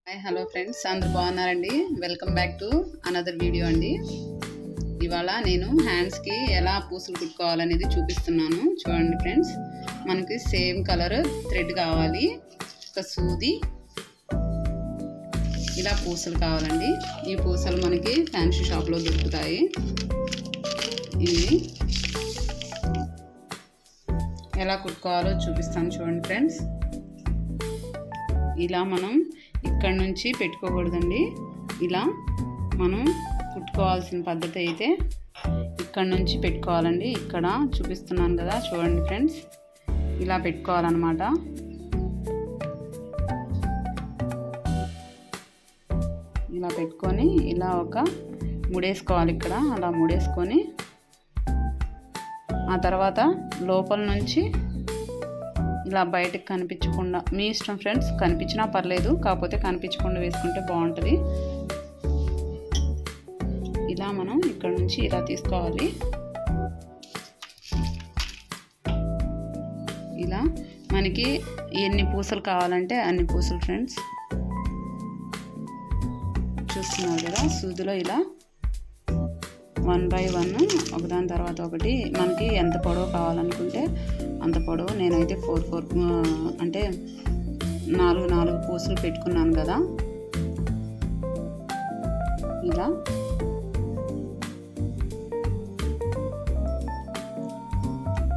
Hi hello friends, అందరూ బాగున్నారండి. Welcome back to another video అండి. ఇవాళ నేను హ్యాండ్స్కి ఎలా పూసలు కుట్టుకోవాలనేది చూపిస్తున్నాను. చూడండి ఫ్రెండ్స్, మనకి సేమ్ కలర్ థ్రెడ్ కావాలి, ఒక సూది, ఇలా పూసలు కావాలండి. ఈ పూసలు మనకి ఫ్యాన్సీ షాప్లో దొరుకుతాయి. ఇవి ఎలా కుట్టుకోవాలో చూపిస్తాను చూడండి ఫ్రెండ్స్. ఇలా మనం ఇక్కడ నుంచి పెట్టుకోకూడదండి. ఇలా మనం కుట్టుకోవాల్సిన పద్ధతి అయితే ఇక్కడ నుంచి పెట్టుకోవాలండి. ఇక్కడ చూపిస్తున్నాను కదా, చూడండి ఫ్రెండ్స్, ఇలా పెట్టుకోవాలన్నమాట. ఇలా పెట్టుకొని ఇలా ఒక ముడేసుకోవాలి. ఇక్కడ అలా ముడేసుకొని ఆ తర్వాత లోపల నుంచి ఇలా బయటకు కనిపించకుండా, మీ ఇష్టం ఫ్రెండ్స్, కనిపించినా పర్లేదు, కాకపోతే కనిపించకుండా వేసుకుంటే బాగుంటుంది. ఇలా మనం ఇక్కడ నుంచి ఇలా తీసుకోవాలి. ఇలా మనకి ఎన్ని పూసలు కావాలంటే అన్ని పూసలు ఫ్రెండ్స్. చూస్తున్నారు కదా, సూదిలో ఇలా 1 by 1 ఒకదాని తర్వాత ఒకటి మనకి ఎంత పొడవు కావాలనుకుంటే అంత పొడవు. నేనైతే 4 అంటే 4 పూసలు పెట్టుకున్నాను కదా. ఇలా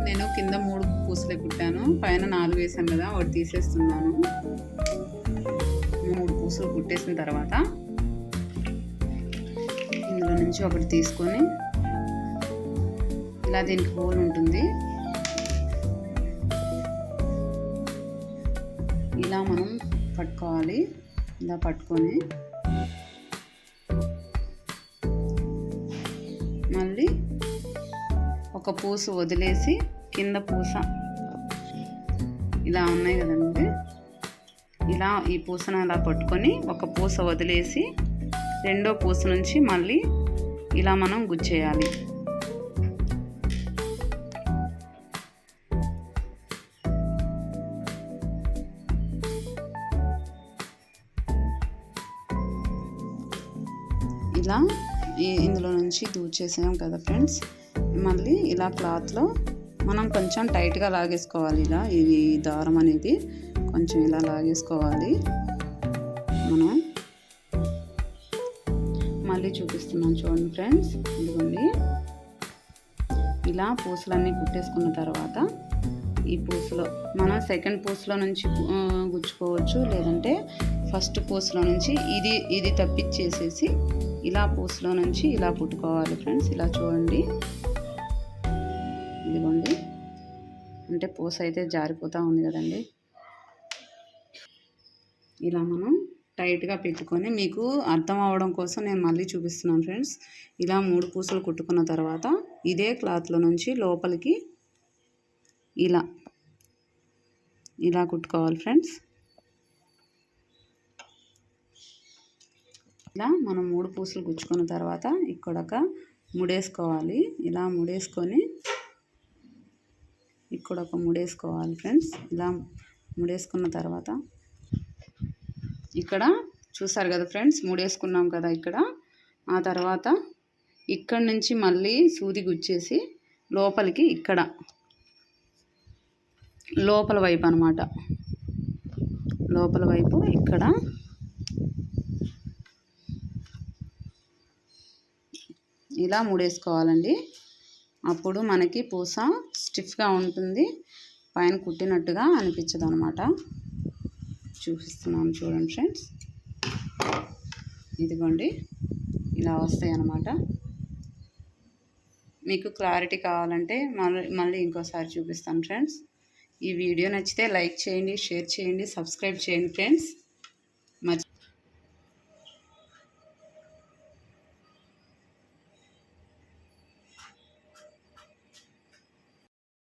నేను కింద 3 పూసలే కుట్టాను, పైన 4 వేసాను కదా, ఒకటి తీసేస్తున్నాను. 3 పూసలు కుట్టేసిన తర్వాత ఇందులో నుంచి ఒకటి తీసుకొని ఇలా దీనికి హోల్ ఉంటుంది. ఇలా మనం పట్టుకోవాలి. ఇలా పట్టుకొని మళ్ళీ ఒక పూస వదిలేసి కింద పూస ఇలా ఉన్నాయి కదండి, ఇలా ఈ పూసను అలా పట్టుకొని ఒక పూస వదిలేసి రెండో పూస నుంచి మళ్ళీ ఇలా మనం గుచ్చేయాలి. ఇలా ఇందులో నుంచి దూచేసాం కదా ఫ్రెండ్స్. మళ్ళీ ఇలా క్లాత్లో మనం కొంచెం టైట్గా లాగేసుకోవాలి. ఇలా ఇది దారం అనేది కొంచెం ఇలా లాగేసుకోవాలి. మనం మళ్ళీ చూపిస్తున్నాను చూడండి ఫ్రెండ్స్. ఇదిగోండి, ఇలా పూసలన్నీ కుట్టేసుకున్న తర్వాత ఈ పూసలో మనం సెకండ్ పూసలో నుంచి గుచ్చుకోవచ్చు, లేదంటే ఫస్ట్ పూసలో నుంచి ఇది తప్పించేసేసి ఇలా పూసలో నుంచి ఇలా కుట్టుకోవాలి ఫ్రెండ్స్. ఇలా చూడండి, ఇదిగోండి, అంటే పూస అయితే జారిపోతూ ఉంది కదండి. ఇలా మనం టైట్గా పెట్టుకొని, మీకు అర్థం అవడం కోసం నేను మళ్ళీ చూపిస్తున్నాను ఫ్రెండ్స్. ఇలా 3 పూసలు కుట్టుకున్న తర్వాత ఇదే క్లాత్లో నుంచి లోపలికి ఇలా కుట్టుకోవాలి ఫ్రెండ్స్. ఇలా మనం 3 పూసలు గుచ్చుకున్న తర్వాత ఇక్కడ ఒక ముడేసుకోవాలి. ఇలా ముడేసుకొని ఇక్కడ ఒక ముడేసుకోవాలి ఫ్రెండ్స్. ఇలా ముడేసుకున్న తర్వాత ఇక్కడ చూసారు కదా ఫ్రెండ్స్, ముడేసుకున్నాం కదా ఇక్కడ. ఆ తర్వాత ఇక్కడ నుంచి మళ్ళీ సూది గుచ్చేసి లోపలికి, ఇక్కడ లోపల వైపు అన్నమాట, లోపల వైపు ఇక్కడ ఇలా ముడేసుకోవాలండి. అప్పుడు మనకి పూస స్టిఫ్గా ఉంటుంది, పైన కుట్టినట్టుగా అనిపించదు అన్నమాట. చూపిస్తున్నాను చూడండి ఫ్రెండ్స్. ఇదిగోండి, ఇలా వస్తాయి అన్నమాట. మీకు క్లారిటీ కావాలంటే మళ్ళీ ఇంకోసారి చూపిస్తాను ఫ్రెండ్స్. ఈ వీడియో నచ్చితే లైక్ చేయండి, షేర్ చేయండి, సబ్స్క్రైబ్ చేయండి ఫ్రెండ్స్.